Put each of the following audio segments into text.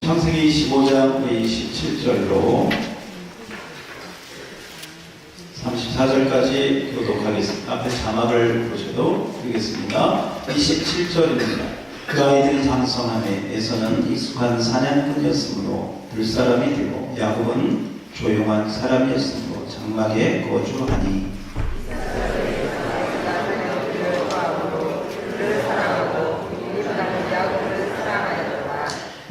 창세기 25장 27절로 34절까지 교독하겠습니다. 앞에 자막을 보셔도 되겠습니다. 27절입니다. 그 아이들이 장성함에 에서는 익숙한 사냥꾼이었으므로 들사람이 되고 야곱은 조용한 사람이었으므로 장막에 거주하니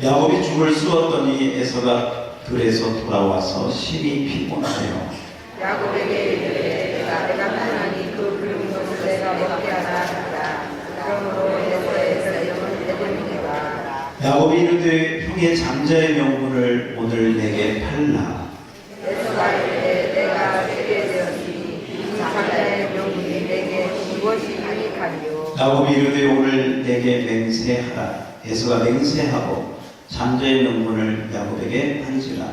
야곱이 죽을 쑤었더니 에서가 들에서 돌아와서 심히 피곤하여 야곱에게 이르되 내가 하나니 그 붉은 것을 내가 먹게 하라 하라. 그러므로 에서의 이름은 에돔이니라. 야곱이 이르되 형의 장자의 명분을 오늘 내게 팔라. 에서가 이르되 내가 세게 되었으니 이 장자의 명분이 내게 무엇이 유익하리요. 야곱이 이르되 오늘 내게 맹세하라. 에서가 맹세하고 장자의 명분을 야곱에게 한지라.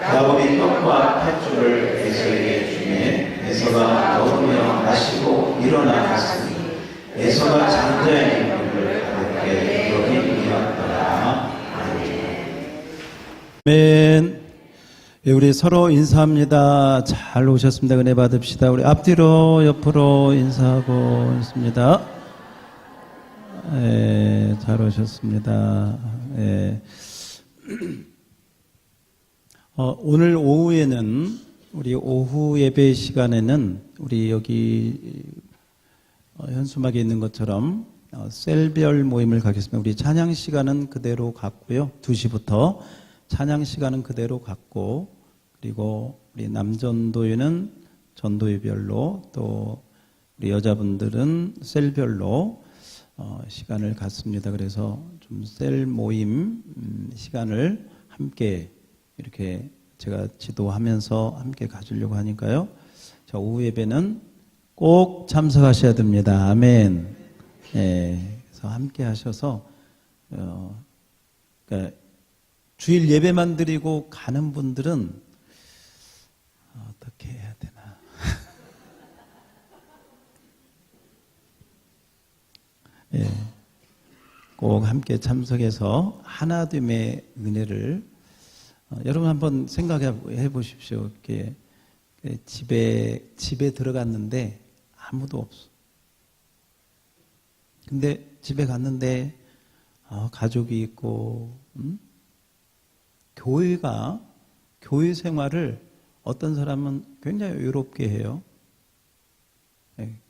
야곱이 떡과 팥줄을 에서에게 주매 에서가 먹으며 마시고 일어나 갔으니 에서가 장자의 명분을 야곱에게 여기니었더라. 아멘. 우리 서로 인사합니다. 잘 오셨습니다. 은혜 받읍시다. 우리 앞뒤로 옆으로 인사하고 있습니다. 잘 오셨습니다. 오늘 오후에는 우리 오후 예배 시간에는 우리 여기 현수막에 있는 것처럼 셀별 모임을 가겠습니다. 우리 찬양 시간은 그대로 갔고요. 2시부터 찬양 시간은 그대로 갔고, 그리고 우리 남전도회는 전도회별로, 또 우리 여자분들은 셀별로 시간을 갖습니다. 그래서 좀 셀 모임 시간을 함께 이렇게 제가 지도하면서 함께 가지려고 하니까요. 자, 오후 예배는 꼭 참석하셔야 됩니다. 아멘. 그래서 함께 하셔서 그러니까 주일 예배만 드리고 가는 분들은 어떻게 해야 되나? 꼭 함께 참석해서 하나됨의 은혜를 여러분 한번 생각해 보십시오. 이렇게 집에 들어갔는데 아무도 없어. 근데 집에 갔는데 가족이 있고, 교회 생활을 어떤 사람은 굉장히 외롭게 해요.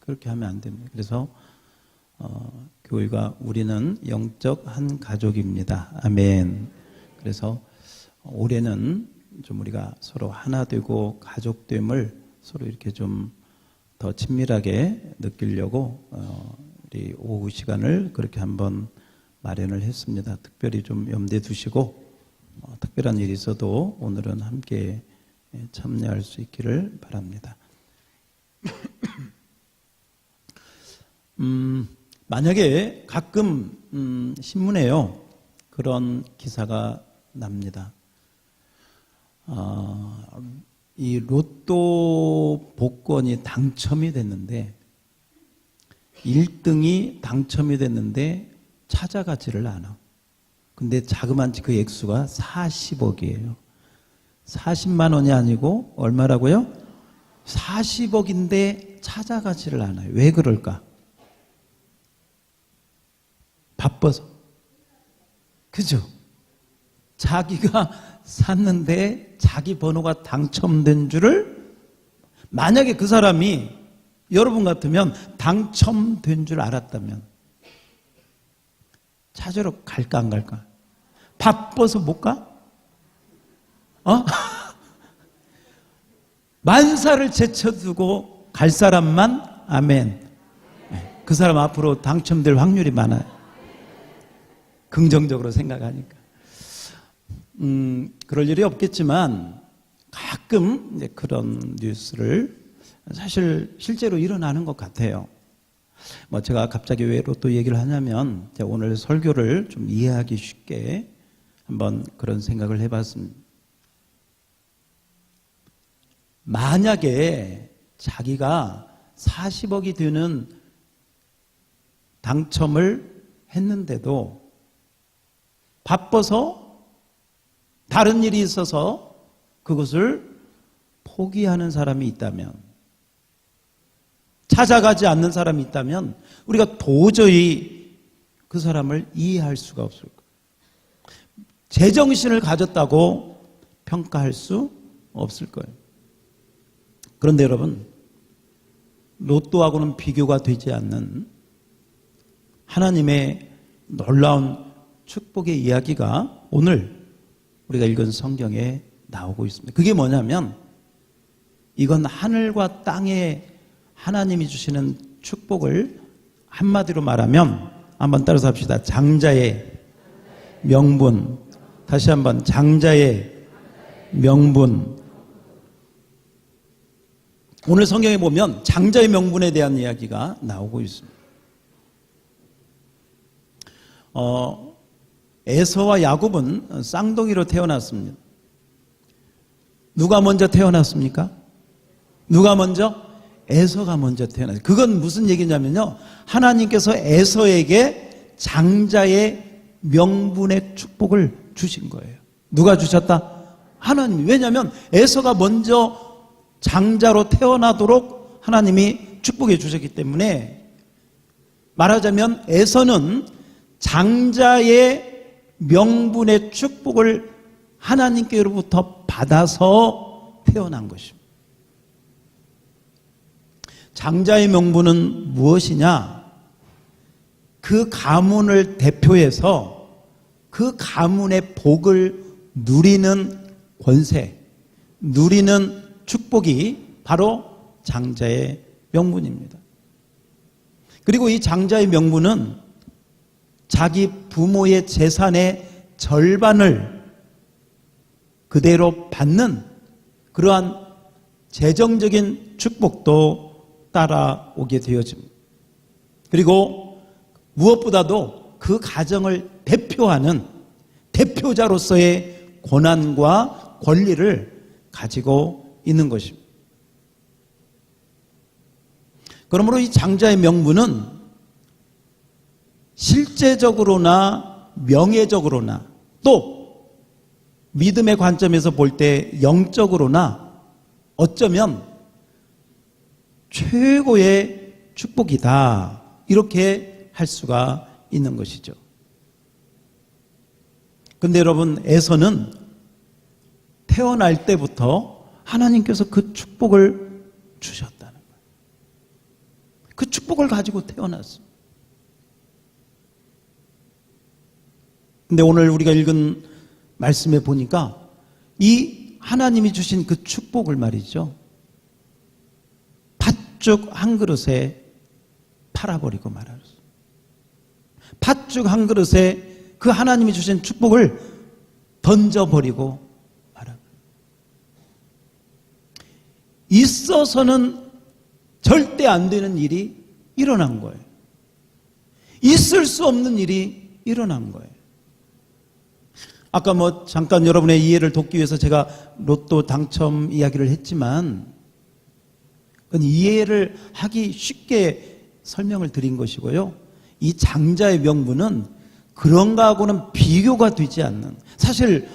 그렇게 하면 안 됩니다. 그래서 교회가 우리는 영적 한 가족입니다. 아멘. 그래서 올해는 좀 우리가 서로 하나 되고 가족됨을 서로 이렇게 좀 더 친밀하게 느끼려고 우리 오후 시간을 그렇게 한번 마련을 했습니다. 특별히 좀 염두에 두시고 특별한 일이 있어도 오늘은 함께 참여할 수 있기를 바랍니다. 만약에 가끔 신문에요 그런 기사가 납니다. 이 로또 복권이 당첨이 됐는데 1등이 당첨이 됐는데 찾아가지를 않아. 근데 자그마치 그 액수가 40억이에요. 40만 원이 아니고 얼마라고요? 40억인데 찾아가지를 않아요. 왜 그럴까? 바빠서. 그죠? 자기가 샀는데 자기 번호가 당첨된 줄을, 만약에 그 사람이 여러분 같으면 당첨된 줄 알았다면 찾으러 갈까 안 갈까? 바빠서 못 가? 만사를 제쳐두고 갈 사람만 아멘. 그 사람 앞으로 당첨될 확률이 많아요. 긍정적으로 생각하니까. 그럴 일이 없겠지만 가끔 이제 그런 뉴스를 사실 실제로 일어나는 것 같아요. 제가 갑자기 왜 로또 얘기를 하냐면 제가 오늘 설교를 좀 이해하기 쉽게 한번 그런 생각을 해봤습니다. 만약에 자기가 40억이 되는 당첨을 했는데도 바빠서 다른 일이 있어서 그것을 포기하는 사람이 있다면, 찾아가지 않는 사람이 있다면 우리가 도저히 그 사람을 이해할 수가 없을 거예요. 제정신을 가졌다고 평가할 수 없을 거예요. 그런데 여러분, 로또하고는 비교가 되지 않는 하나님의 놀라운 축복의 이야기가 오늘 우리가 읽은 성경에 나오고 있습니다. 그게 뭐냐면, 이건 하늘과 땅에 하나님이 주시는 축복을 한마디로 말하면, 한번 따라서 합시다. 장자의 명분. 다시 한번, 장자의 명분. 오늘 성경에 보면 장자의 명분에 대한 이야기가 나오고 있습니다. 에서와 야곱은 쌍둥이로 태어났습니다. 누가 먼저 태어났습니까? 누가 먼저? 에서가 먼저 태어났어요. 그건 무슨 얘기냐면요, 하나님께서 에서에게 장자의 명분의 축복을 주신 거예요. 누가 주셨다? 하나님. 왜냐하면 에서가 먼저 장자로 태어나도록 하나님이 축복해 주셨기 때문에, 말하자면 에서는 장자의 명분의 축복을 하나님께로부터 받아서 태어난 것입니다. 장자의 명분은 무엇이냐? 그 가문을 대표해서 그 가문의 복을 누리는 권세, 누리는 축복이 바로 장자의 명분입니다. 그리고 이 장자의 명분은 자기 부모의 재산의 절반을 그대로 받는 그러한 재정적인 축복도 따라오게 되어집니다. 그리고 무엇보다도 그 가정을 대표하는 대표자로서의 권한과 권리를 가지고 있는 것입니다. 그러므로 이 장자의 명분은 실제적으로나 명예적으로나 또 믿음의 관점에서 볼 때 영적으로나 어쩌면 최고의 축복이다, 이렇게 할 수가 있는 것이죠. 근데 여러분, 에서는 태어날 때부터 하나님께서 그 축복을 주셨다는 거예요. 그 축복을 가지고 태어났습니다. 근데 오늘 우리가 읽은 말씀에 보니까 이 하나님이 주신 그 축복을 말이죠, 팥죽 한 그릇에 팔아버리고 말았어요. 팥죽 한 그릇에 그 하나님이 주신 축복을 던져버리고 말아버려요. 있어서는 절대 안 되는 일이 일어난 거예요. 있을 수 없는 일이 일어난 거예요. 아까 잠깐 여러분의 이해를 돕기 위해서 제가 로또 당첨 이야기를 했지만, 그건 이해를 하기 쉽게 설명을 드린 것이고요. 이 장자의 명분은 그런 거하고는 비교가 되지 않는, 사실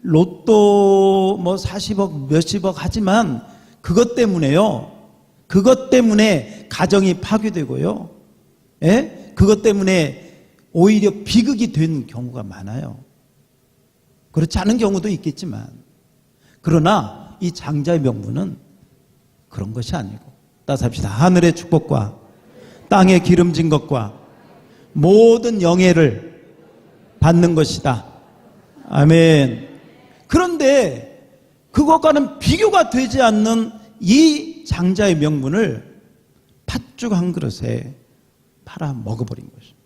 로또 40억 몇십억 하지만 그것 때문에요, 그것 때문에 가정이 파괴되고요, 예? 그것 때문에 오히려 비극이 된 경우가 많아요. 그렇지 않은 경우도 있겠지만, 그러나 이 장자의 명분은 그런 것이 아니고, 따라서 합시다. 하늘의 축복과 땅의 기름진 것과 모든 영예를 받는 것이다. 아멘. 그런데 그것과는 비교가 되지 않는 이 장자의 명분을 팥죽 한 그릇에 팔아 먹어버린 것입니다.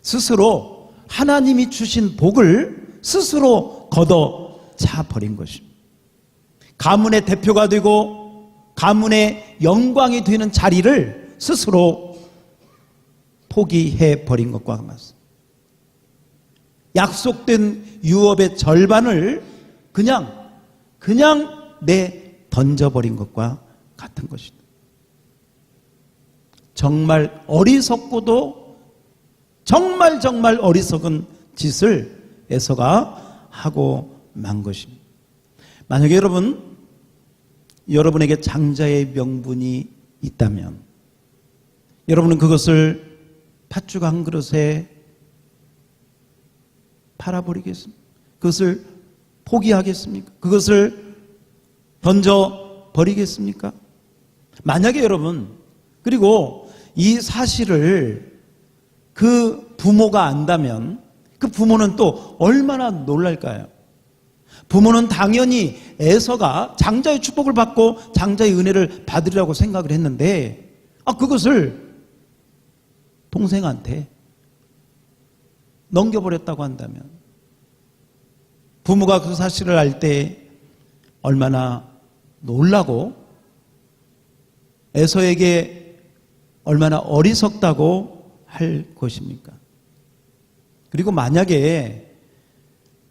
스스로 하나님이 주신 복을 스스로 걷어차 버린 것입니다. 가문의 대표가 되고 가문의 영광이 되는 자리를 스스로 포기해 버린 것과 같습니다. 약속된 유업의 절반을 그냥 던져버린 것과 같은 것입니다. 정말 어리석고도 정말 어리석은 짓을 에서가 하고 만 것입니다. 만약에 여러분에게 장자의 명분이 있다면 여러분은 그것을 팥죽 한 그릇에 팔아버리겠습니까? 그것을 포기하겠습니까? 그것을 던져버리겠습니까? 만약에 여러분, 그리고 이 사실을 그 부모가 안다면 그 부모는 또 얼마나 놀랄까요? 부모는 당연히 에서가 장자의 축복을 받고 장자의 은혜를 받으리라고 생각을 했는데 그것을 동생한테 넘겨버렸다고 한다면 부모가 그 사실을 알 때 얼마나 놀라고 에서에게 얼마나 어리석다고 할 것입니까? 그리고 만약에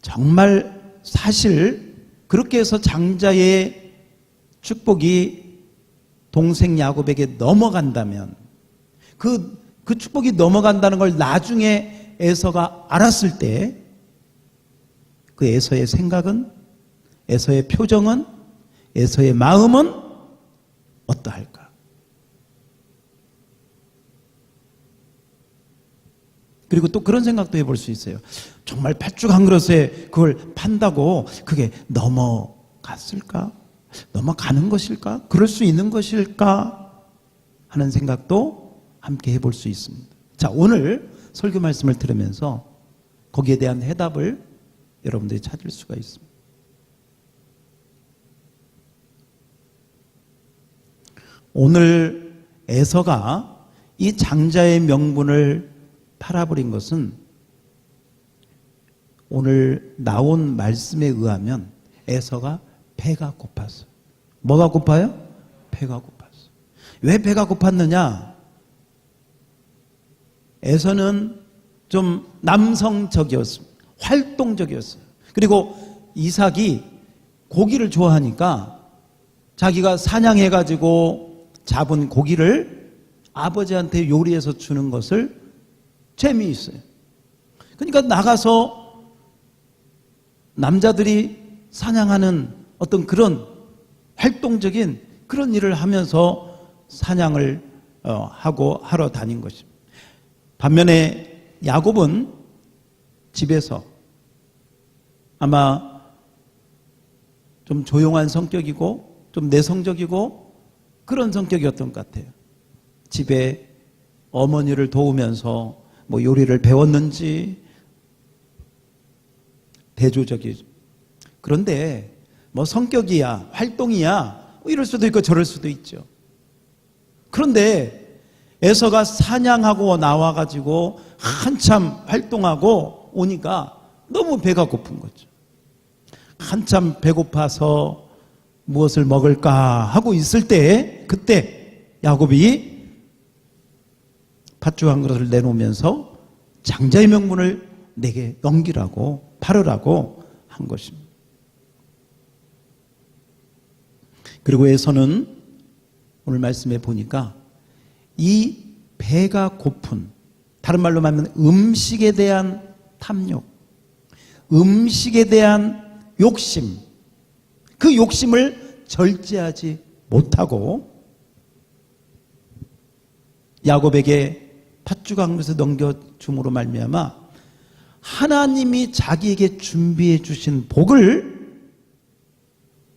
정말 사실 그렇게 해서 장자의 축복이 동생 야곱에게 넘어간다면 그 축복이 넘어간다는 걸 나중에 에서가 알았을 때 그 에서의 생각은, 에서의 표정은, 에서의 마음은 어떠할까? 그리고 또 그런 생각도 해볼 수 있어요. 정말 팥죽 한 그릇에 그걸 판다고 그게 넘어갔을까? 넘어가는 것일까? 그럴 수 있는 것일까? 하는 생각도 함께 해볼 수 있습니다. 자, 오늘 설교 말씀을 들으면서 거기에 대한 해답을 여러분들이 찾을 수가 있습니다. 오늘 에서가 이 장자의 명분을 팔아버린 것은 오늘 나온 말씀에 의하면 에서가 배가 고팠어요. 뭐가 고파요? 배가 고팠어요. 왜 배가 고팠느냐? 에서는 좀 남성적이었습니다. 활동적이었어요. 그리고 이삭이 고기를 좋아하니까 자기가 사냥해가지고 잡은 고기를 아버지한테 요리해서 주는 것을 재미있어요. 그러니까 나가서 남자들이 사냥하는 어떤 그런 활동적인 그런 일을 하면서 사냥을 하러 다닌 것입니다. 반면에 야곱은 집에서 아마 좀 조용한 성격이고 좀 내성적이고 그런 성격이었던 것 같아요. 집에 어머니를 도우면서 뭐 요리를 배웠는지 대조적이죠. 그런데 뭐 성격이야, 활동이야, 뭐 이럴 수도 있고 저럴 수도 있죠. 그런데 에서가 사냥하고 나와가지고 한참 활동하고 오니까 너무 배가 고픈 거죠. 한참 배고파서 무엇을 먹을까 하고 있을 때 그때 야곱이 팥죽 한 그릇을 내놓으면서 장자의 명분을 내게 넘기라고 팔으라고 한 것입니다. 그리고 에서는 오늘 말씀에 보니까 이 배가 고픈, 다른 말로 말하면 음식에 대한 탐욕, 음식에 대한 욕심, 그 욕심을 절제하지 못하고 야곱에게 팥죽 한 그릇을 넘겨줌으로 말미암아 하나님이 자기에게 준비해 주신 복을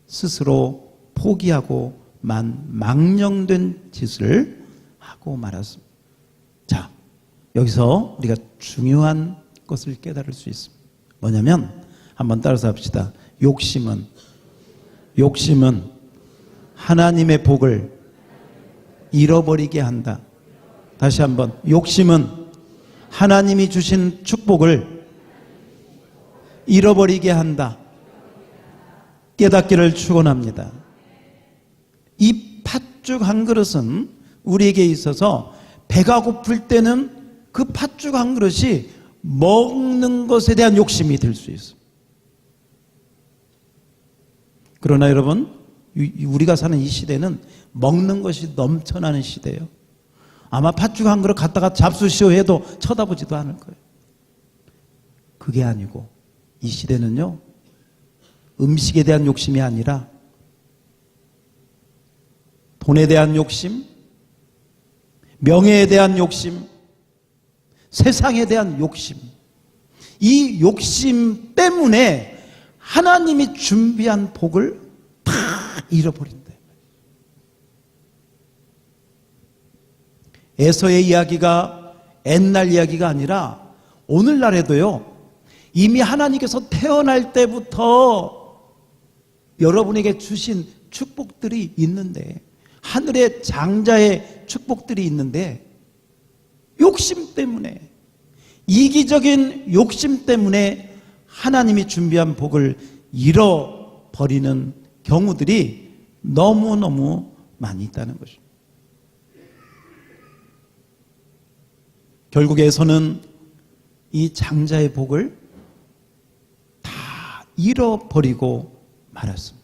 스스로 포기하고 망령된 짓을 하고 말았습니다. 자, 여기서 우리가 중요한 것을 깨달을 수 있습니다. 뭐냐면 한번 따라서 합시다. 욕심은 하나님의 복을 잃어버리게 한다. 다시 한번, 욕심은 하나님이 주신 축복을 잃어버리게 한다. 깨닫기를 축원합니다. 이 팥죽 한 그릇은 우리에게 있어서 배가 고플 때는 그 팥죽 한 그릇이 먹는 것에 대한 욕심이 들 수 있습니다. 그러나 여러분, 우리가 사는 이 시대는 먹는 것이 넘쳐나는 시대예요. 아마 팥죽 한 그릇 갖다가 잡수시오 해도 쳐다보지도 않을 거예요. 그게 아니고 이 시대는요, 음식에 대한 욕심이 아니라 돈에 대한 욕심, 명예에 대한 욕심, 세상에 대한 욕심, 이 욕심 때문에 하나님이 준비한 복을 다 잃어버린대. 에서의 이야기가 옛날 이야기가 아니라 오늘날에도요, 이미 하나님께서 태어날 때부터 여러분에게 주신 축복들이 있는데, 하늘의 장자의 축복들이 있는데, 욕심 때문에, 이기적인 욕심 때문에 하나님이 준비한 복을 잃어버리는 경우들이 너무너무 많이 있다는 것입니다. 결국에서는 이 장자의 복을 다 잃어버리고 말았습니다.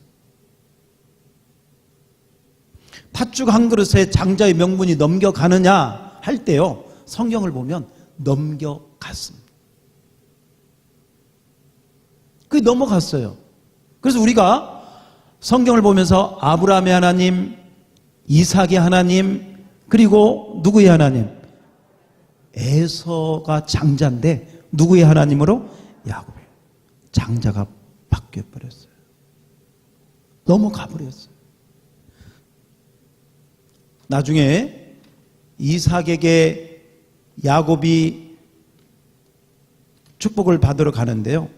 팥죽 한 그릇에 장자의 명분이 넘겨가느냐 할 때요, 성경을 보면 넘겨갔습니다. 그게 넘어갔어요. 그래서 우리가 성경을 보면서 아브라함의 하나님, 이삭의 하나님, 그리고 누구의 하나님? 에서가 장자인데 누구의 하나님으로? 야곱의. 장자가 바뀌어버렸어요. 넘어가버렸어요. 나중에 이삭에게 야곱이 축복을 받으러 가는데요,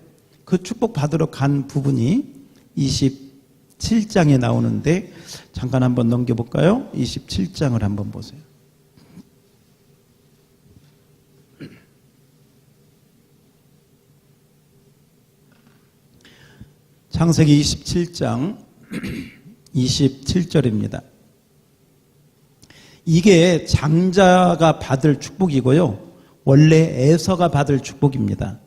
그 축복 받으러 간 부분이 27장에 나오는데 잠깐 한번 넘겨볼까요? 27장을 한번 보세요. 창세기 27장 27절입니다. 이게 장자가 받을 축복이고요, 원래 에서가 받을 축복입니다.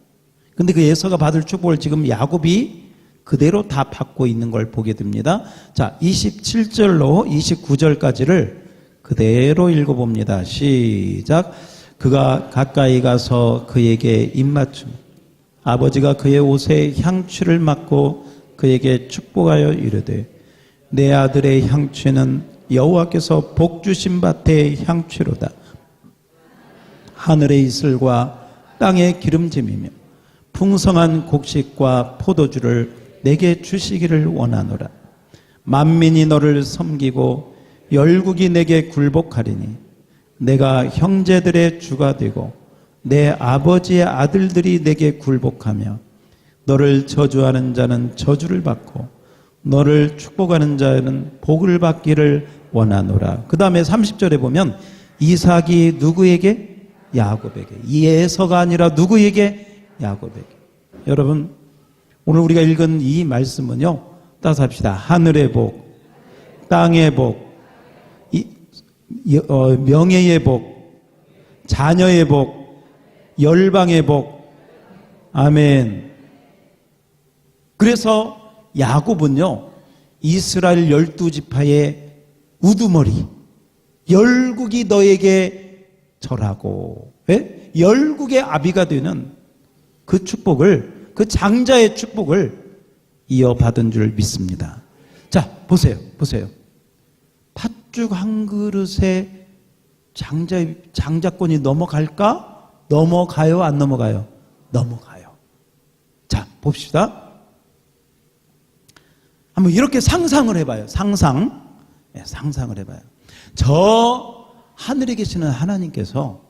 근데 그 에서가 받을 축복을 지금 야곱이 그대로 다 받고 있는 걸 보게 됩니다. 자, 27절로 29절까지를 그대로 읽어봅니다. 시작. 그가 가까이 가서 그에게 입맞춤, 아버지가 그의 옷에 향취를 맡고 그에게 축복하여 이르되, 내 아들의 향취는 여호와께서 복 주신 밭의 향취로다. 하늘의 이슬과 땅의 기름짐이며 풍성한 곡식과 포도주를 내게 주시기를 원하노라. 만민이 너를 섬기고 열국이 내게 굴복하리니 내가 형제들의 주가 되고 내 아버지의 아들들이 내게 굴복하며 너를 저주하는 자는 저주를 받고 너를 축복하는 자는 복을 받기를 원하노라. 그 다음에 30절에 보면 이삭이 누구에게? 야곱에게. 이 에서가 아니라 누구에게? 야곱에게. 여러분, 오늘 우리가 읽은 이 말씀은요, 따라서 합시다. 하늘의 복, 땅의 복, 명예의 복, 자녀의 복, 열방의 복. 아멘. 그래서 야곱은요, 이스라엘 12지파의 우두머리, 열국이 너에게 절하고, 예? 열국의 아비가 되는 그 축복을, 그 장자의 축복을 이어받은 줄 믿습니다. 자, 보세요. 팥죽 한 그릇에 장자권이 넘어갈까? 넘어가요? 안 넘어가요? 넘어가요. 자, 봅시다. 한번 이렇게 상상을 해봐요. 상상을 해봐요. 저 하늘에 계시는 하나님께서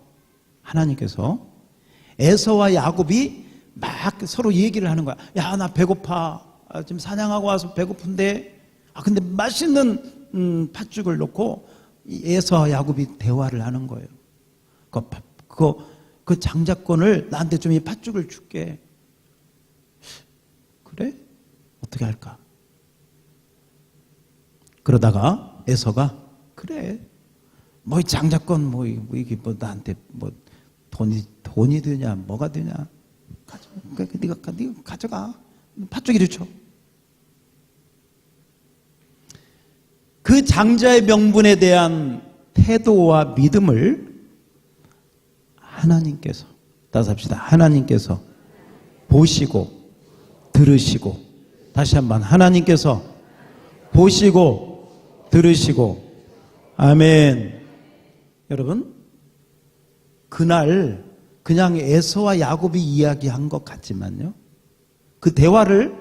에서와 야곱이 막 서로 얘기를 하는 거야. 야, 나 배고파. 지금 사냥하고 와서 배고픈데, 근데 맛있는 팥죽을 놓고 에서와 야곱이 대화를 하는 거예요. 그 장자권을 나한테 좀 이 팥죽을 줄게. 그래? 어떻게 할까? 그러다가 에서가, 그래, 뭐 이 장자권 이게 나한테 돈이 되냐, 뭐가 되냐, 네가 가져가. 팥죽이를 줘. 그 장자의 명분에 대한 태도와 믿음을 하나님께서, 따라서 합시다. 하나님께서 보시고 들으시고, 다시 한번 하나님께서 보시고 들으시고. 아멘. 여러분, 그날 그냥 에서와 야곱이 이야기한 것 같지만요, 그 대화를,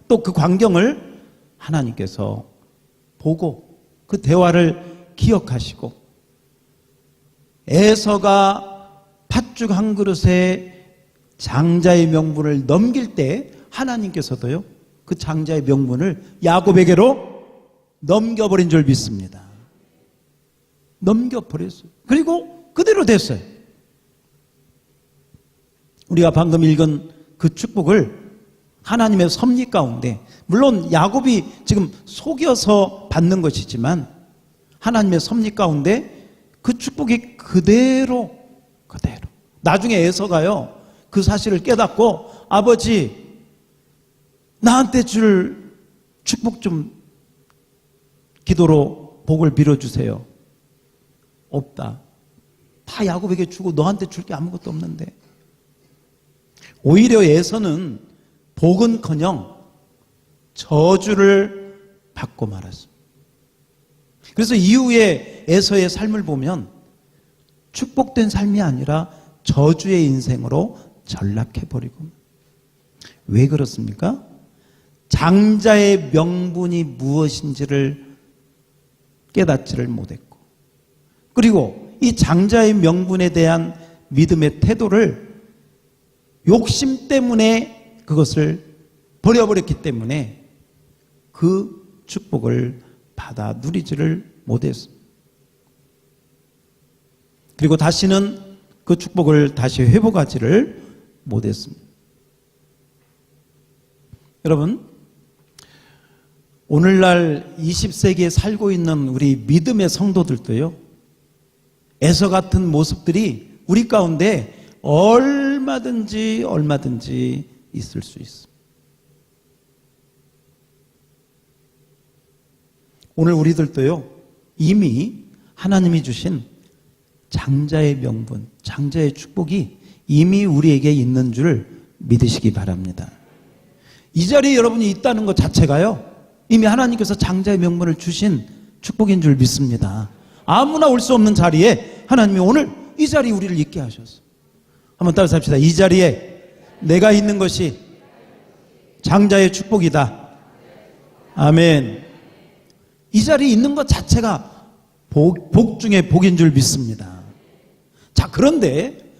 또 그 광경을 하나님께서 보고 그 대화를 기억하시고, 에서가 팥죽 한 그릇에 장자의 명분을 넘길 때 하나님께서도요, 그 장자의 명분을 야곱에게로 넘겨버린 줄 믿습니다. 넘겨버렸어요. 그리고 그대로 됐어요. 우리가 방금 읽은 그 축복을 하나님의 섭리 가운데, 물론 야곱이 지금 속여서 받는 것이지만 하나님의 섭리 가운데 그 축복이 그대로 나중에 에서가요, 그 사실을 깨닫고, 아버지 나한테 줄 축복 좀 기도로 복을 빌어주세요. 없다. 다 야곱에게 주고 너한테 줄 게 아무것도 없는데. 오히려 에서는 복은커녕 저주를 받고 말았습니다. 그래서 이후에 에서의 삶을 보면 축복된 삶이 아니라 저주의 인생으로 전락해버리고. 왜 그렇습니까? 장자의 명분이 무엇인지를 깨닫지를 못했고, 그리고 이 장자의 명분에 대한 믿음의 태도를 욕심 때문에 그것을 버려버렸기 때문에 그 축복을 받아 누리지를 못했습니다. 그리고 다시는 그 축복을 다시 회복하지를 못했습니다. 여러분, 오늘날 20세기에 살고 있는 우리 믿음의 성도들도요, 에서 같은 모습들이 우리 가운데 얼마든지 있을 수 있습니다. 오늘 우리들도요, 이미 하나님이 주신 장자의 명분, 장자의 축복이 이미 우리에게 있는 줄 믿으시기 바랍니다. 이 자리에 여러분이 있다는 것 자체가요, 이미 하나님께서 장자의 명분을 주신 축복인 줄 믿습니다. 아무나 올 수 없는 자리에 하나님이 오늘 이 자리에 우리를 있게 하셨어요. 한번 따라서 합시다. 이 자리에 내가 있는 것이 장자의 축복이다. 아멘. 이 자리에 있는 것 자체가 복 중에 복인 줄 믿습니다. 자, 그런데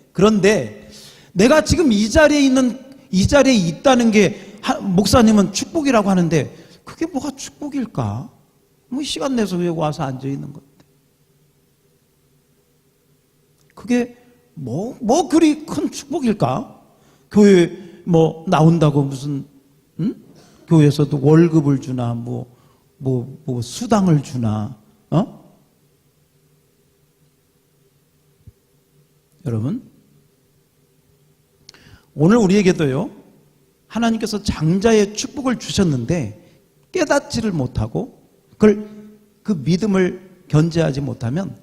내가 지금 이 자리에 있다는 게 목사님은 축복이라고 하는데, 그게 뭐가 축복일까? 뭐 시간 내서 왜 와서 앉아 있는 건데? 그게 뭐 그리 큰 축복일까? 교회 뭐 나온다고 무슨 교회에서도 월급을 주나 뭐 수당을 주나, 여러분, 오늘 우리에게도요, 하나님께서 장자의 축복을 주셨는데 깨닫지를 못하고 그 믿음을 견제하지 못하면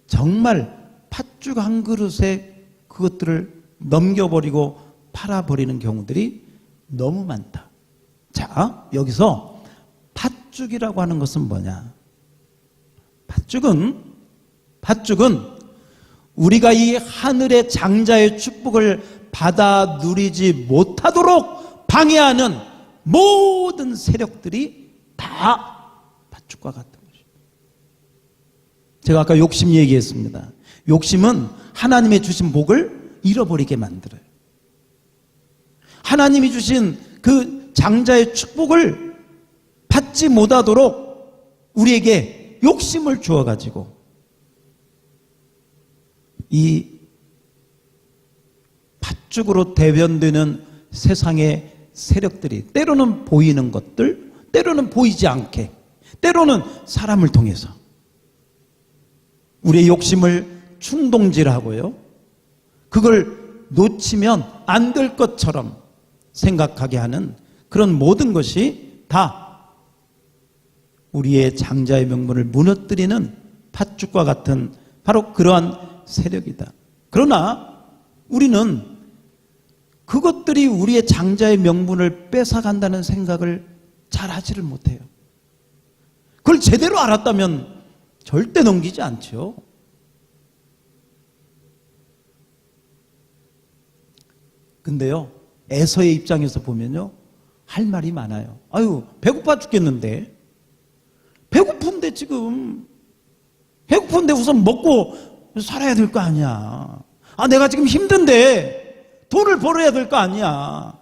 정말 팥죽 한 그릇에 그것들을 넘겨버리고 팔아버리는 경우들이 너무 많다. 자, 여기서 팥죽이라고 하는 것은 뭐냐? 팥죽은 우리가 이 하늘의 장자의 축복을 받아 누리지 못하도록 방해하는 모든 세력들이 다 팥죽과 같은 것입니다. 제가 아까 욕심 얘기했습니다. 욕심은 하나님의 주신 복을 잃어버리게 만들어요. 하나님이 주신 그 장자의 축복을 받지 못하도록 우리에게 욕심을 주어가지고 이 팥죽으로 대변되는 세상의 세력들이 때로는 보이는 것들, 때로는 보이지 않게, 때로는 사람을 통해서 우리의 욕심을 충동질하고요, 그걸 놓치면 안 될 것처럼 생각하게 하는 그런 모든 것이 다 우리의 장자의 명분을 무너뜨리는 팥죽과 같은 바로 그러한 세력이다. 그러나 우리는 그것들이 우리의 장자의 명분을 뺏어간다는 생각을 잘 하지를 못해요. 그걸 제대로 알았다면 절대 넘기지 않죠. 근데요, 에서의 입장에서 보면요, 할 말이 많아요. 아유, 배고파 죽겠는데. 배고픈데 지금. 배고픈데 우선 먹고 살아야 될 거 아니야. 아, 내가 지금 힘든데 돈을 벌어야 될 거 아니야.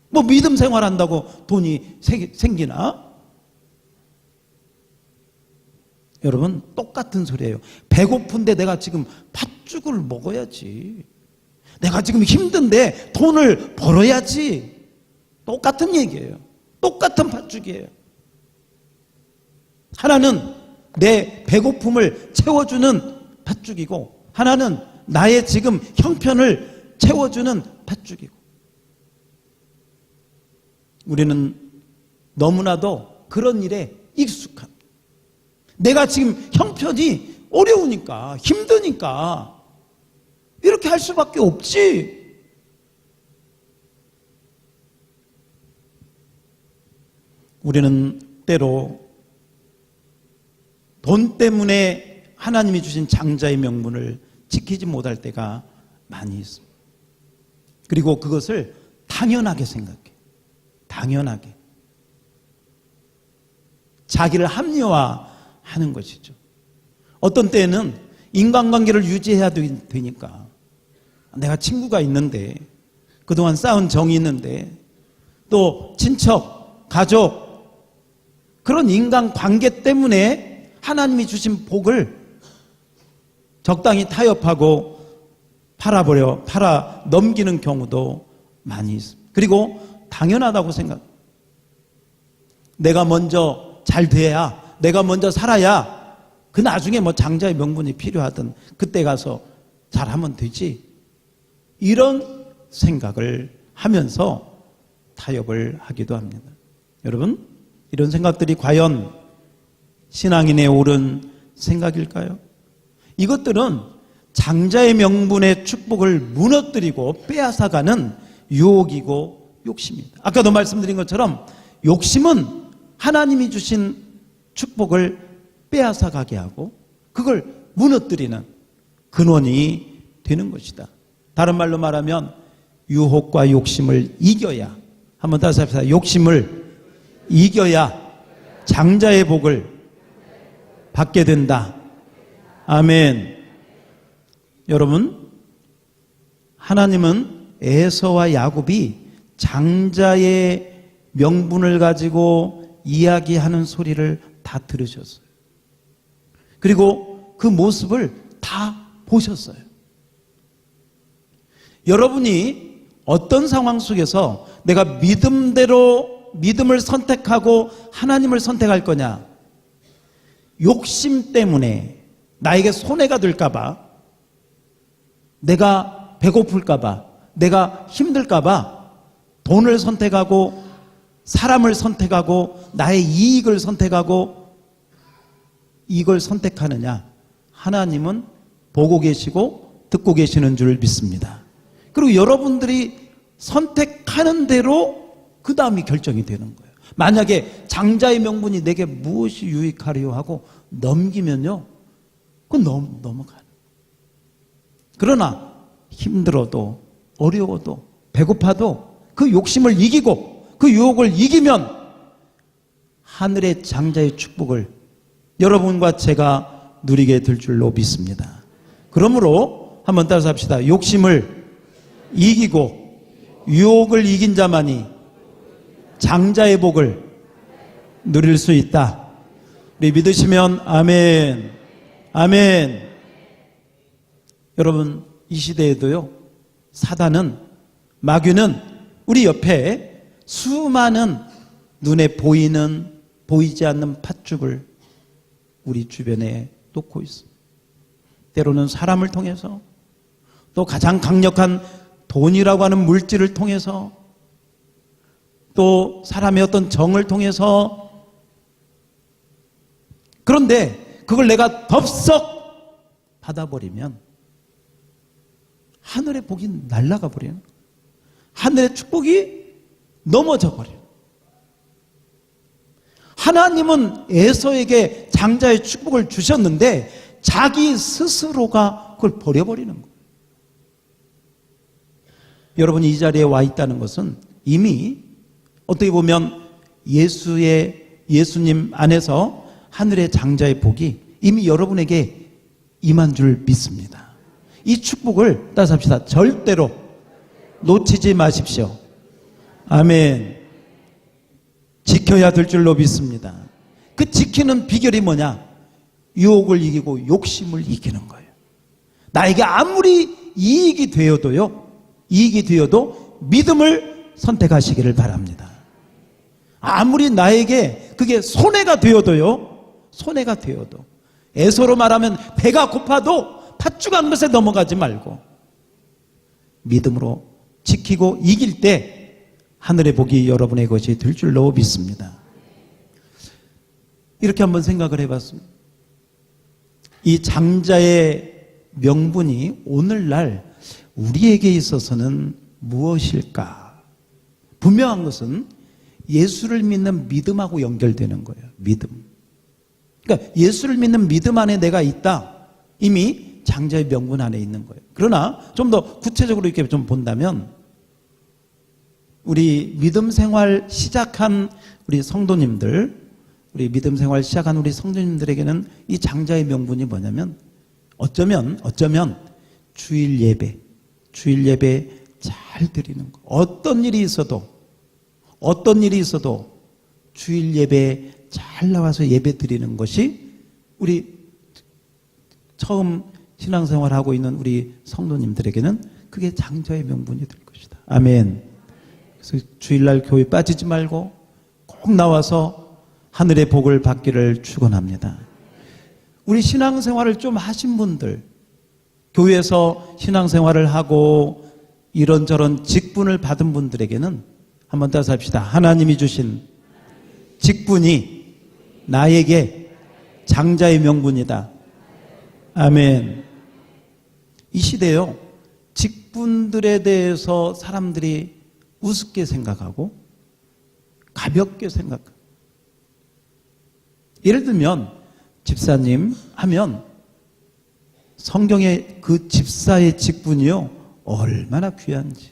뭐 믿음 생활한다고 돈이 생기나? 여러분, 똑같은 소리예요. 배고픈데 내가 지금 팥죽을 먹어야지. 내가 지금 힘든데 돈을 벌어야지. 똑같은 얘기예요. 똑같은 팥죽이에요. 하나는 내 배고픔을 채워주는 팥죽이고, 하나는 나의 지금 형편을 채워주는 팥죽이고. 우리는 너무나도 그런 일에 익숙한, 내가 지금 형편이 어려우니까, 힘드니까 이렇게 할 수밖에 없지. 우리는 때로 돈 때문에 하나님이 주신 장자의 명분을 지키지 못할 때가 많이 있습니다. 그리고 그것을 당연하게 생각해. 당연하게. 자기를 합리화하는 것이죠. 어떤 때는 인간관계를 유지해야 되니까, 내가 친구가 있는데, 그동안 쌓은 정이 있는데, 또 친척, 가족, 그런 인간관계 때문에 하나님이 주신 복을 적당히 타협하고 팔아 넘기는 경우도 많이 있습니다. 그리고 당연하다고 생각. 내가 먼저 잘 돼야, 내가 먼저 살아야 그 나중에 뭐 장자의 명분이 필요하든 그때 가서 잘하면 되지. 이런 생각을 하면서 타협을 하기도 합니다. 여러분, 이런 생각들이 과연 신앙인의 옳은 생각일까요? 이것들은 장자의 명분의 축복을 무너뜨리고 빼앗아가는 유혹이고 욕심입니다. 아까도 말씀드린 것처럼 욕심은 하나님이 주신 축복을 빼앗아가게 하고 그걸 무너뜨리는 근원이 되는 것이다. 다른 말로 말하면 유혹과 욕심을 이겨야, 한번 다시 합시다. 욕심을 이겨야 장자의 복을 받게 된다. 아멘. 여러분, 하나님은 에서와 야곱이 장자의 명분을 가지고 이야기하는 소리를 다 들으셨어요. 그리고 그 모습을 다 보셨어요. 여러분이 어떤 상황 속에서 내가 믿음을 선택하고 하나님을 선택할 거냐? 욕심 때문에 나에게 손해가 될까봐, 내가 배고플까봐, 내가 힘들까봐 돈을 선택하고 사람을 선택하고 나의 이익을 선택하고 이걸 선택하느냐? 하나님은 보고 계시고 듣고 계시는 줄 믿습니다. 그리고 여러분들이 선택하는 대로 그 다음이 결정이 되는 거예요. 만약에 장자의 명분이 내게 무엇이 유익하리요 하고 넘기면요, 그건 넘어가요. 그러나 힘들어도 어려워도 배고파도 그 욕심을 이기고 그 유혹을 이기면 하늘의 장자의 축복을 여러분과 제가 누리게 될 줄로 믿습니다. 그러므로 한번 따라서 합시다. 욕심을 이기고 유혹을 이긴 자만이 장자의 복을 누릴 수 있다. 우리 믿으시면 아멘. 아멘. 여러분, 이 시대에도요, 사단은, 마귀는 우리 옆에 수많은 눈에 보이지 않는 팥죽을 우리 주변에 놓고 있습니다. 때로는 사람을 통해서, 또 가장 강력한 돈이라고 하는 물질을 통해서, 또 사람의 어떤 정을 통해서. 그런데 그걸 내가 덥석 받아버리면 하늘의 복이 날아가 버리는 거예요. 하늘의 축복이 넘어져 버려요. 하나님은 에서에게 장자의 축복을 주셨는데 자기 스스로가 그걸 버려버리는 거예요. 여러분이 이 자리에 와 있다는 것은 이미 어떻게 보면 예수님 안에서 하늘의 장자의 복이 이미 여러분에게 임한 줄 믿습니다. 이 축복을 따라서 합시다. 절대로 놓치지 마십시오. 아멘. 지켜야 될 줄로 믿습니다. 그 지키는 비결이 뭐냐? 유혹을 이기고 욕심을 이기는 거예요. 나에게 아무리 이익이 되어도 믿음을 선택하시기를 바랍니다. 아무리 나에게 그게 손해가 되어도 에서로 말하면 배가 고파도 팥죽한 것에 넘어가지 말고 믿음으로 지키고 이길 때 하늘의 복이 여러분의 것이 될 줄로 믿습니다. 이렇게 한번 생각을 해봤습니다. 이 장자의 명분이 오늘날 우리에게 있어서는 무엇일까? 분명한 것은 예수를 믿는 믿음하고 연결되는 거예요. 믿음. 그러니까 예수를 믿는 믿음 안에 내가 있다. 이미 장자의 명분 안에 있는 거예요. 그러나 좀 더 구체적으로 이렇게 좀 본다면 우리 믿음 생활 시작한 우리 성도님들에게는 이 장자의 명분이 뭐냐면 어쩌면 주일 예배 잘 드리는 거. 어떤 일이 있어도 주일 예배 잘 나와서 예배 드리는 것이 우리 처음 신앙생활하고 있는 우리 성도님들에게는 그게 장자의 명분이 될 것이다. 아멘. 그래서 주일날 교회 빠지지 말고 꼭 나와서 하늘의 복을 받기를 축원합니다. 우리 신앙생활을 좀 하신 분들, 교회에서 신앙생활을 하고 이런저런 직분을 받은 분들에게는 한번 따라서 합시다. 하나님이 주신 직분이 나에게 장자의 명분이다. 아멘. 이 시대에요, 직분들에 대해서 사람들이 우습게 생각하고 가볍게 생각하고, 예를 들면 집사님 하면 성경의 그 집사의 직분이요 얼마나 귀한지.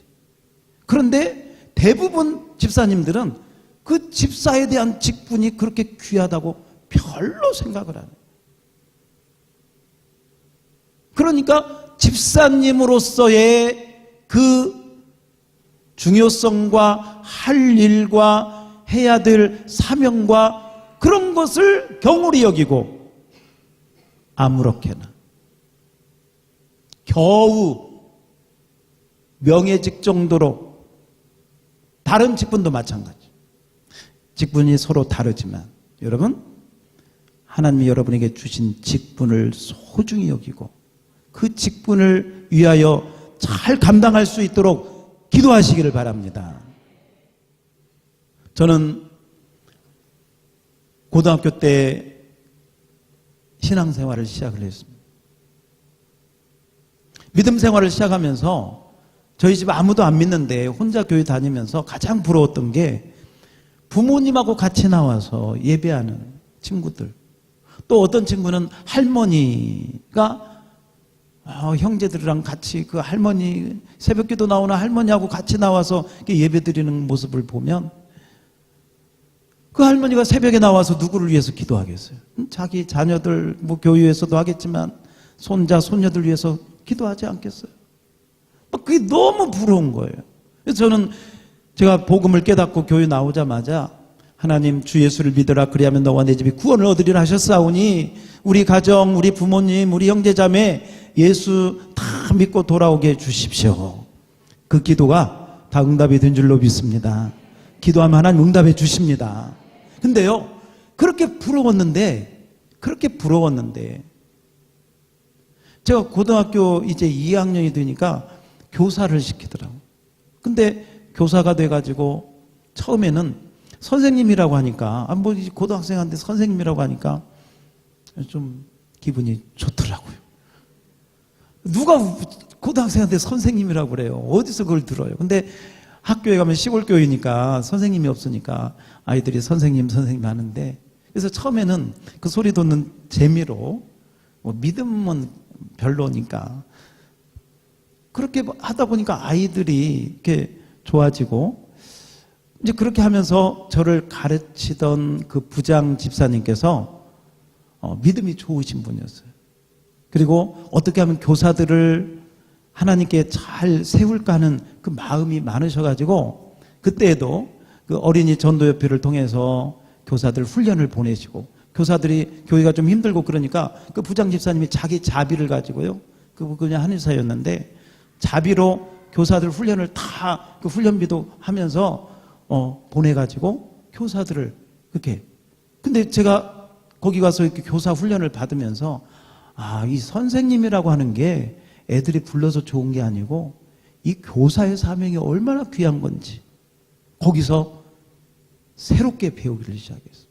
그런데 대부분 집사님들은 그 집사에 대한 직분이 그렇게 귀하다고 별로 생각을 안 해요. 그러니까 집사님으로서의 그 중요성과 할 일과 해야 될 사명과 그런 것을 경홀히 여기고 아무렇게나 겨우 명예직 정도로, 다른 직분도 마찬가지. 직분이 서로 다르지만 여러분, 하나님이 여러분에게 주신 직분을 소중히 여기고 그 직분을 위하여 잘 감당할 수 있도록 기도하시기를 바랍니다. 저는 고등학교 때 신앙생활을 시작을 했습니다. 믿음 생활을 시작하면서 저희 집 아무도 안 믿는데 혼자 교회 다니면서 가장 부러웠던 게 부모님하고 같이 나와서 예배하는 친구들, 또 어떤 친구는 할머니가 형제들이랑 같이 그 할머니 새벽기도 나오는 할머니하고 같이 나와서 예배 드리는 모습을 보면 그 할머니가 새벽에 나와서 누구를 위해서 기도하겠어요? 자기 자녀들, 교회에서도 하겠지만 손자, 손녀들 위해서 기도하지 않겠어요? 그게 너무 부러운 거예요. 그래서 저는 제가 복음을 깨닫고 교회 나오자마자 하나님 주 예수를 믿으라 그리하면 너와 내 집이 구원을 얻으리라 하셨사오니 우리 가정, 우리 부모님, 우리 형제자매 예수 다 믿고 돌아오게 해주십시오. 그 기도가 다 응답이 된 줄로 믿습니다. 기도하면 하나님 응답해 주십니다. 근데요, 그렇게 부러웠는데 제가 고등학교 이제 2학년이 되니까 교사를 시키더라고요. 근데 교사가 돼가지고 처음에는 선생님이라고 하니까, 고등학생한테 선생님이라고 하니까 좀 기분이 좋더라고요. 누가 고등학생한테 선생님이라고 그래요? 어디서 그걸 들어요? 근데 학교에 가면 시골 교회니까 선생님이 없으니까 아이들이 선생님 하는데, 그래서 처음에는 그 소리 듣는 재미로 뭐 믿음은 별로니까 그렇게 하다 보니까 아이들이 이렇게 좋아지고, 이제 그렇게 하면서 저를 가르치던 그 부장 집사님께서 믿음이 좋으신 분이었어요. 그리고 어떻게 하면 교사들을 하나님께 잘 세울까 하는 그 마음이 많으셔가지고, 그때에도 그 어린이 전도협회를 통해서 교사들 훈련을 보내시고, 교사들이 교회가 좀 힘들고 그러니까 그 부장 집사님이 자기 자비를 가지고요, 그냥 한의사였는데 자비로 교사들 훈련을 다 그 훈련비도 하면서 보내가지고 교사들을 그렇게. 근데 제가 거기 가서 이렇게 교사 훈련을 받으면서, 아, 이 선생님이라고 하는 게 애들이 불러서 좋은 게 아니고 이 교사의 사명이 얼마나 귀한 건지 거기서 새롭게 배우기를 시작했어요.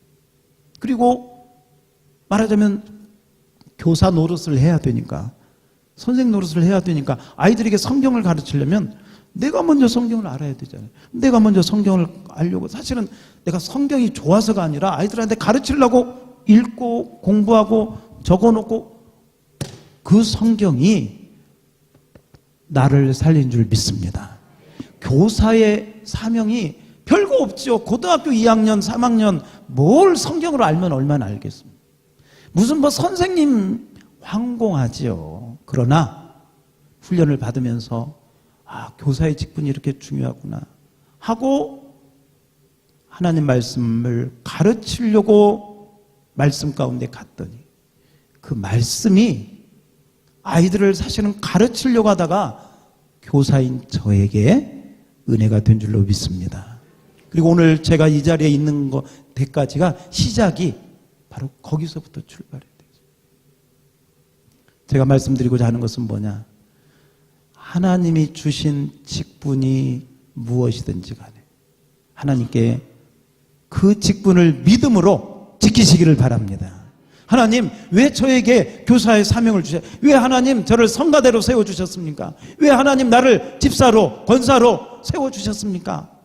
그리고 말하자면 교사 노릇을 해야 되니까, 선생 노릇을 해야 되니까 아이들에게 성경을 가르치려면 내가 먼저 성경을 알아야 되잖아요. 내가 먼저 성경을 알려고, 사실은 내가 성경이 좋아서가 아니라 아이들한테 가르치려고 읽고 공부하고 적어놓고, 그 성경이 나를 살린 줄 믿습니다. 교사의 사명이 별거 없죠. 고등학교 2학년, 3학년 뭘 성경으로 알면 얼마나 알겠습니까? 무슨 뭐 선생님 황공하지요. 그러나 훈련을 받으면서, 아, 교사의 직분이 이렇게 중요하구나 하고 하나님 말씀을 가르치려고 말씀 가운데 갔더니, 그 말씀이 아이들을 사실은 가르치려고 하다가 교사인 저에게 은혜가 된 줄로 믿습니다. 그리고 오늘 제가 이 자리에 있는 데까지가 시작이 바로 거기서부터 출발해야 되죠. 제가 말씀드리고자 하는 것은 뭐냐? 하나님이 주신 직분이 무엇이든지 간에 하나님께 그 직분을 믿음으로 지키시기를 바랍니다. 하나님, 왜 저에게 교사의 사명을 주셔? 왜 하나님 저를 성가대로 세워주셨습니까? 왜 하나님 나를 집사로, 권사로 세워주셨습니까?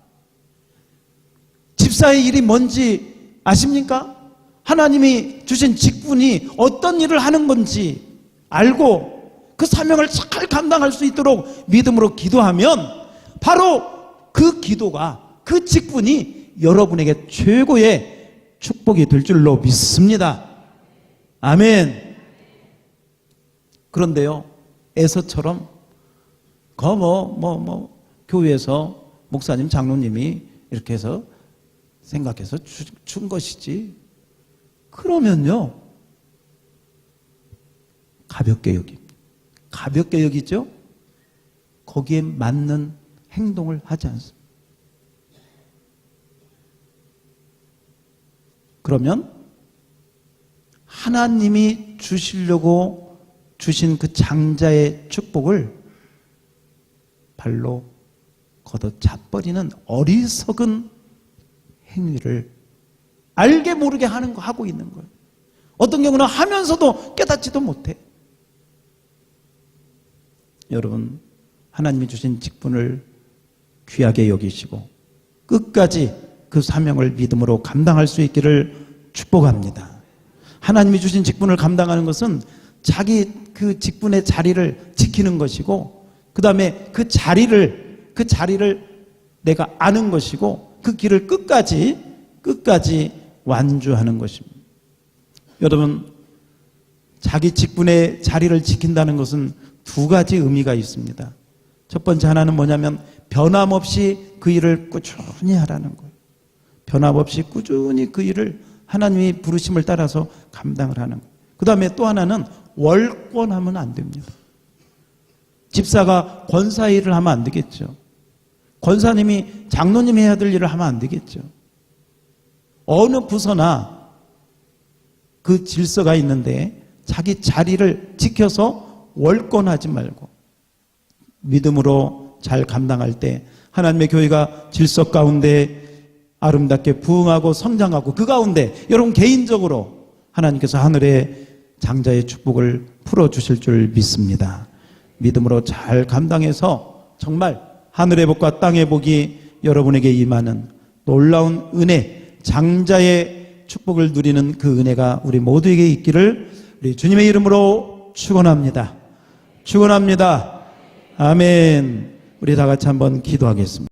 집사의 일이 뭔지 아십니까? 하나님이 주신 직분이 어떤 일을 하는 건지 알고 그 사명을 잘 감당할 수 있도록 믿음으로 기도하면 바로 그 기도가, 그 직분이 여러분에게 최고의 축복이 될 줄로 믿습니다. 아멘. 그런데요, 에서처럼 교회에서 목사님, 장로님이 이렇게 해서 생각해서 준 것이지, 그러면요 가볍게 여기죠. 거기에 맞는 행동을 하지 않습니다. 그러면 하나님이 주시려고 주신 그 장자의 축복을 발로 걷어차버리는 어리석은 행위를 알게 모르게 하고 있는 거예요. 어떤 경우는 하면서도 깨닫지도 못해. 여러분, 하나님이 주신 직분을 귀하게 여기시고 끝까지 그 사명을 믿음으로 감당할 수 있기를 축복합니다. 하나님이 주신 직분을 감당하는 것은 자기 그 직분의 자리를 지키는 것이고, 그 다음에 그 자리를 내가 아는 것이고, 그 길을 끝까지 완주하는 것입니다. 여러분, 자기 직분의 자리를 지킨다는 것은 두 가지 의미가 있습니다. 첫 번째 하나는 뭐냐면 변함없이 그 일을 꾸준히 하라는 거예요. 변함없이 꾸준히 그 일을 하나님이 부르심을 따라서 감당을 하는 거예요. 그 다음에 또 하나는 월권하면 안 됩니다. 집사가 권사 일을 하면 안 되겠죠. 권사님이 장로님이 해야 될 일을 하면 안 되겠죠. 어느 부서나 그 질서가 있는데 자기 자리를 지켜서 월권하지 말고 믿음으로 잘 감당할 때 하나님의 교회가 질서 가운데 아름답게 부흥하고 성장하고, 그 가운데 여러분 개인적으로 하나님께서 하늘의 장자의 축복을 풀어주실 줄 믿습니다. 믿음으로 잘 감당해서 정말 하늘의 복과 땅의 복이 여러분에게 임하는 놀라운 은혜, 장자의 축복을 누리는 그 은혜가 우리 모두에게 있기를 우리 주님의 이름으로 축원합니다. 축원합니다. 아멘. 우리 다 같이 한번 기도하겠습니다.